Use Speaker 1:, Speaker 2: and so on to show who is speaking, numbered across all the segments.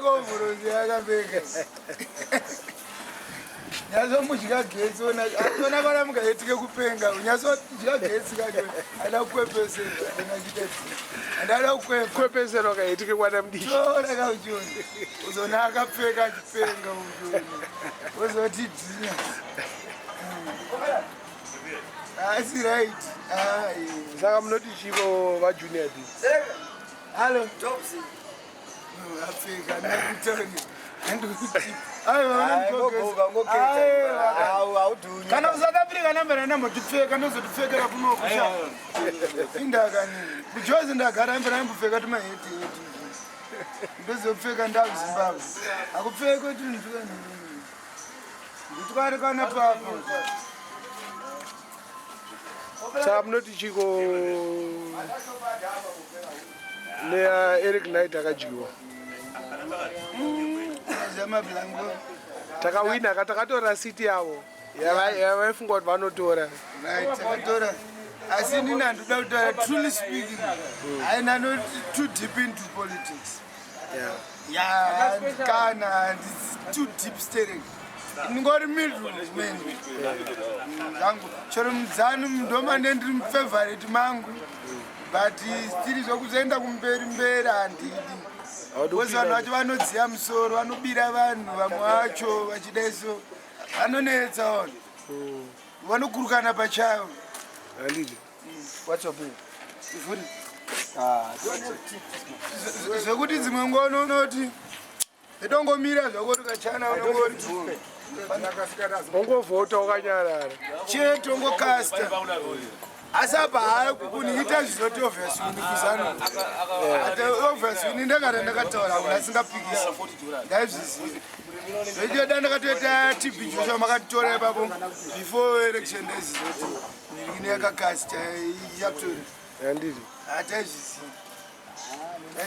Speaker 1: hovhorozi yakapfeka nyazomudya getsi ona kana mukaitike kupenga unyazodya getsi kacho ada kukwepesera andada
Speaker 2: kukwepesera ukaitike kwana mudiki
Speaker 1: tora kauchoni uzona akapfeka achipenga uchoni wozoti dhinya asi right
Speaker 2: saka munoti chivo vajunior d
Speaker 1: hallo apfeka nakutoni kana usakapfirika nambara namotipfeka ndozotipfekera kunokusha indakani kujozi ndagara mbera ambopfeka timaheti ndozopfeka ndakuzimbabwe akupfeka nditwarekana papo
Speaker 2: saka munoti chiko neeric knight akadyiwa takawina takatora siti yavo yavaifunga kuti vanotora
Speaker 1: takatora asi ndini handoda kutaura truly speaking haina not too deep into politics kana too deep staring ndingori middleman zangu chero mudzanu ndoma ndendiri mufavorite mangu but stiri zvokuzoenda kumberi handidi wezi vanhu vacho vanodziya musoro vanobira vanhu vamwe vacho vachidaiso vanonetsa vanhu vanogurukana pachavo zvekuti dzimwe ngono unoti ndongomira zvakoti kachana unongoti
Speaker 2: ongovhota ukanyarara
Speaker 1: chete ongokasta asi apa hayi kuniita zvizoti ovheswini kuzano ovheswini ndengati ndakataura kuti asingapikisi ndaizvizivi zvechoda ndakatoita tb joshua makatitora ipapo before election ndezizoti mirikini yakakasta ichakutori
Speaker 2: handidi
Speaker 1: hataizvizivi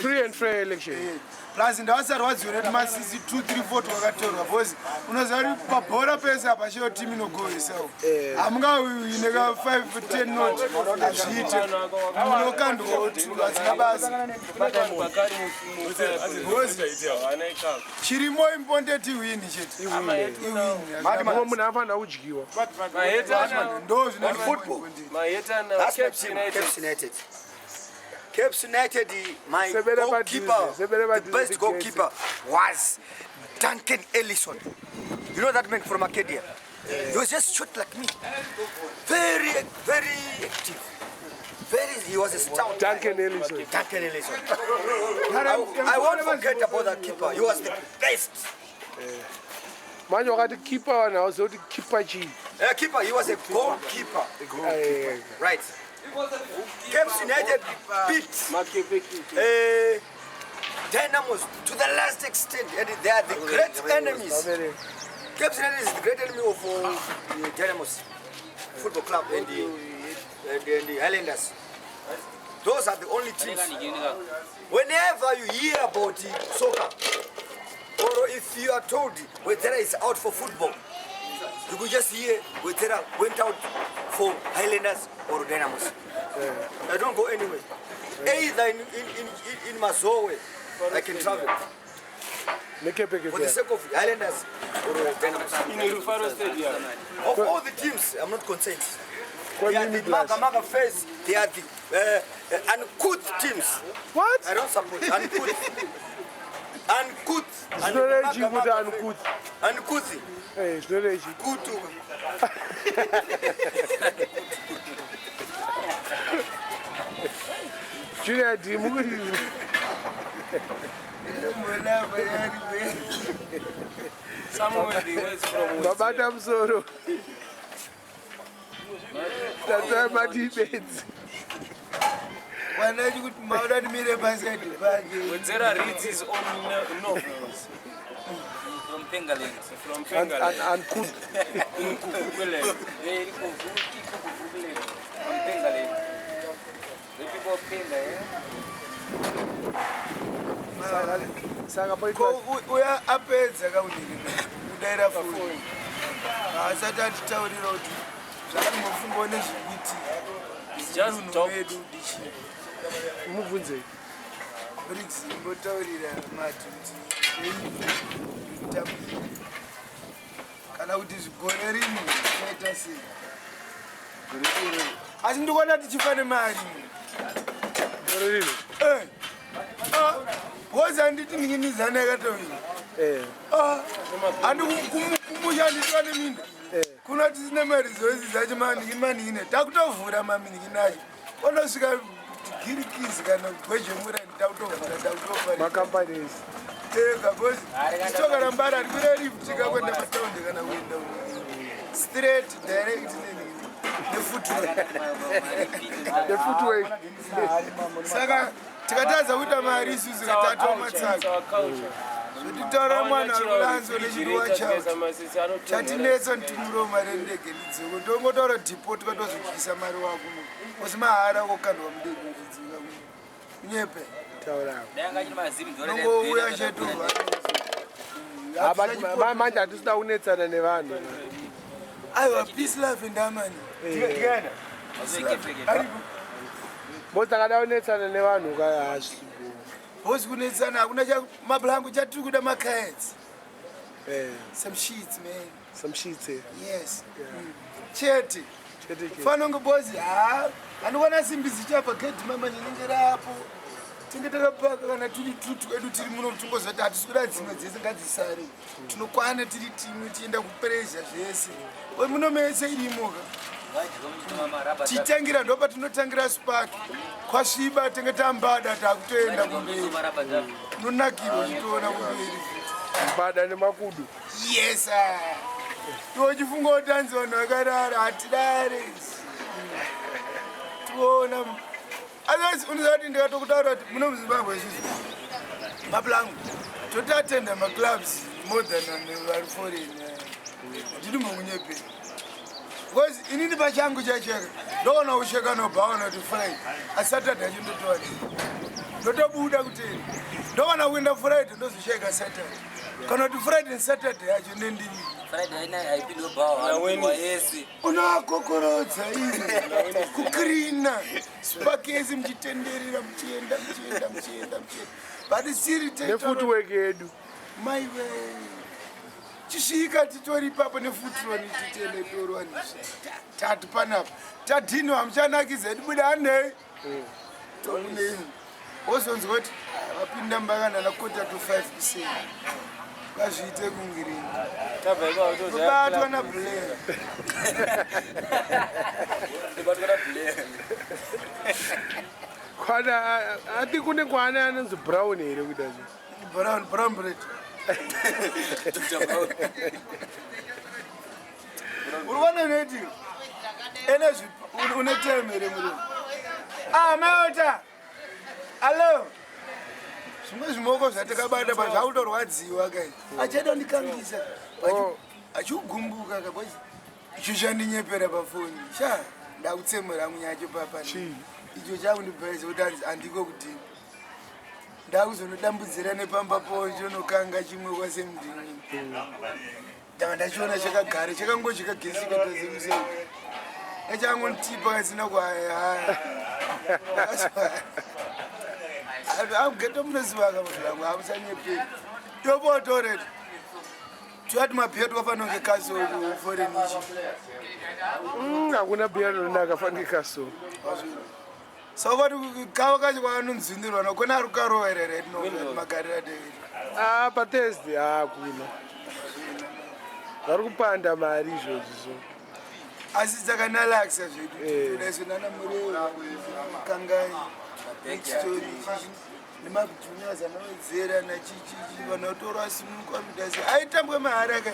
Speaker 2: free and fair election
Speaker 1: plus ndavasarwadziwa neti masisi 234 twakatorwa bcause unoziva kuti pabhora pese apa cheo timu inogohesawo hamungawine ka 5-10 not azviite munokandwa kuti hadzina basa chirimo imponde tiwini chete
Speaker 2: mumwe munhu afanira kudyiwa
Speaker 1: ndo zvinounited
Speaker 3: Caps United, my goalkeeper, the best goalkeeper was Duncan Ellison. You know that man from Arcadia? He was just short like me. Very, very active. He was a stout.
Speaker 2: Duncan Ellison.
Speaker 3: Duncan Ellison. I won't forget about that keeper. He was the best.
Speaker 2: Manje wakati keeper wanauza kuti keeper chi.
Speaker 3: Keeper, he was a goalkeeper. Right. Caps United beat Dynamos to the last extent, and they are the great enemies. Caps United is the great enemy of Dynamos Football Club and the Highlanders. Those are the only teams. Whenever you hear about soccer, or if you are told Wedzera is out for football, you could just hear Wedzera went out for Highlanders or Dynamos. I don't go anywhere. Either in Mazowe, I can travel. For the sake of Highlanders or Dynamos. Of all the teams, I'm not concerned. They are the Maga face. They are the uncouth teams.
Speaker 2: What?
Speaker 3: I don't support uncouth. Uncouth. Uncouth.
Speaker 2: Hey, it's not easy.
Speaker 3: Good to
Speaker 2: Junior D, Babata Msoro. That's why my debates.
Speaker 1: When I do Mado Mire Basket,
Speaker 4: Wedzera reads his own novels. From Pengaland. From Pengaland.
Speaker 2: And could.
Speaker 4: From Pengaland. The people of Pengaland.
Speaker 2: Saka
Speaker 1: uya apedza kaudini kudaira foni asati atitaurira kuti zvakamufungo nezvekuti vedu ndichi
Speaker 2: mubvunze
Speaker 1: mbotaurira mati kuti kana kuti zvigore rimwe zvinoita sei asi ndikuona tichifane mari
Speaker 2: gore rino
Speaker 1: hozi handiti ndinginizana yakatoina handi kumusha handitiwa neminda kuna tisine mari zozi dzacho maninginine takutovhura mamininginacho onosvika girikisi kana gwezhemura
Speaker 2: makampanies
Speaker 1: gabozi titoka rambara ari kuire lift tikakwenda mataundi kana kuenda straight direct
Speaker 2: nefootwork
Speaker 1: saka tikatadza kuita mari isusu katatomatsaka zvotitaura mwana ari kulanzo nechinduwa chavo chatinetsa ntumuro mari ndege lidzoko tongotaura dhipo tikatozotyisa mari wako kosi mahara kokandwa mudege lidzika nyepe nongouya chetu
Speaker 2: manje hatisida kunetsana nevanhu
Speaker 1: aiwa peace love ndamani
Speaker 2: bosi takada kunetsana nevanhu kahasvi
Speaker 1: bosi kunetsana hakuna mablangu chatiri kuda maclients some sheets man
Speaker 2: some sheets
Speaker 1: yes chete fanonge bosi handikona simbi zichabva gedhi mamanyenengerapo tinge takapaka kana tiri tutu edu tiri muno tingozoti hatisi kuda dzimwe dzese ngadzisare tinokwana tiri timwe tienda kuprezha zvese muno mese irimoka titangira ndo patinotangira spaki kwasviba tenge tambada takutoenda kumberi nonakirwa chitoona kumberi
Speaker 2: mbada nemakudu
Speaker 1: yes tochifunga utanzi vanhu vakarara hatidare toona otherwise unozati ndikatokutaura kuti muno muzimbabwe isusu maplangu totatenda maclubs more than vari foreign ndiri mungunyepe because inini pachangu chacheka ndoona usheka nobhaona kuti friday asaturday achindotova ndotobuda kuteni ndowana kuenda friday ndozosheka saturday kana kuti friday saturday yacho nendini unovakokorodza ine kukrina spakezi muchitenderera muchienda but siri
Speaker 2: nefootwork yedu
Speaker 1: maiwe chisvika titori ipapo nefutroni titende torwanisha tati panapa tadhiniwa hamuchanakidza edu buda anei touneni wozonzwa kuti vapinda mbakana nakota to 5% kazviite kungirini tobatwa nablair
Speaker 2: kwana ati kune kwana anonzi brown here kuita
Speaker 1: brown bread urikuona neti ene une temere murume maota alo zvimwe zvimoko zvatakabata pa zvakutorwadziwa kai achada ndikangisa achigumbuka kabozi icho chandinyepera pafoni sha ndakutsemera munyacho papa icho chakundibhaisa kuti handiko kudini ndakuzonodambudzira nepamba po chonokanga chimwe kwasemudini ndanga ndachiona chakagara chakango chikagesika tazemusei echangontipa kasina kwaya akugeta munoziva kamuzivangu hamusanyeperi topotoreti tiwati mabhiyatu kafanonge kaso forenichi
Speaker 2: hakuna bhiyatu ronaka fanike kaso
Speaker 1: saka kuti kava kacho kwaanonzvindirwa nokona ari kukaroverere magarira deiri
Speaker 2: pathursday hakuna vari kupanda mari izvozvo
Speaker 1: asi dzakanalakisa zvedu naizvo nana Murehwa kangai story nemajuniors anawedzera nachichichi vanhu vatorwa simuka mudasi aitambwe mahara kai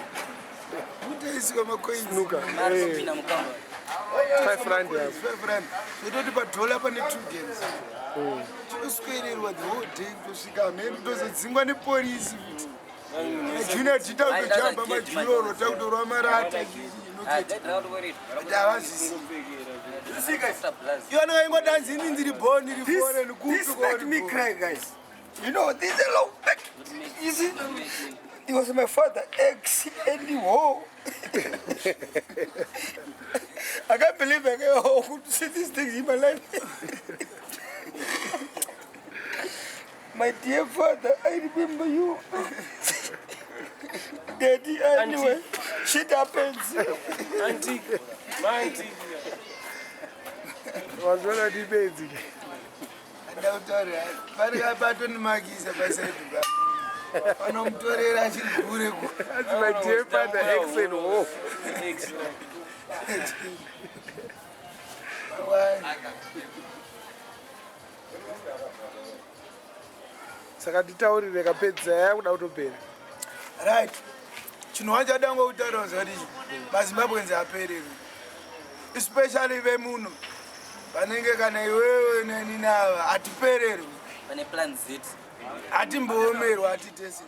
Speaker 1: kutaiswa makoinsinuka
Speaker 2: 5 rand
Speaker 1: zvototi padhola pane 2 games chinoswererwa the whole day kutosvika hamene tozodzingwa nepolisi kuti ajuna jita kutojamba majuroro takutorwa marata ndavazvisi iwana vaingodanzi ini ndiri boni riforeni
Speaker 3: You know, this is a long back. You see, it was my father, ex and whoa. I can't believe I could see these things in my life. My dear father, I remember you. Daddy, anyway, shit happens.
Speaker 4: Auntie, my auntie.
Speaker 2: Wazona dibezi.
Speaker 1: Ndautaura patonimakisa pasaiduka panomutorera achigure
Speaker 2: That's my dear father, excellent wolf. Saka titaurire kapedza yakuda kutopera.
Speaker 1: right chinhu chada ngoutaura zvati mazimbabwenzi apereri especially vemuno vanenge kana iwewe neni nava hatipererwi
Speaker 4: Pane plan Z.
Speaker 1: hatimboomerwa hatitese